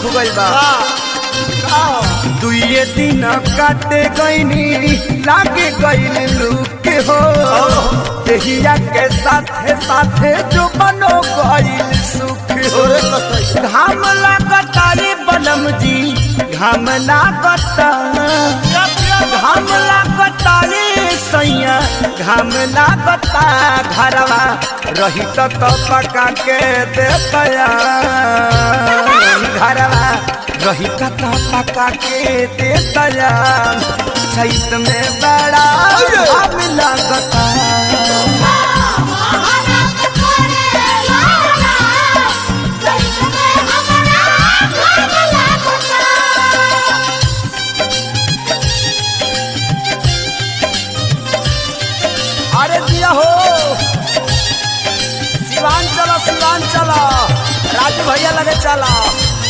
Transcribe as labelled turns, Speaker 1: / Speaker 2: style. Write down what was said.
Speaker 1: दुख गइल बा दुइये दिन काटे गईनी लागे गइल लुक हो देहिया के साथे साथे जो बनो गइल सुख हो घाम लागता रे बनम जी घाम लागता घाम लागता रे सैया घाम लागता घरवा रही तो पका के देतया घरवा रही तो पका के देतया छत में बड़ा घाम लागता अरे दिया हो सिवान चला राजू भैया लगे चला।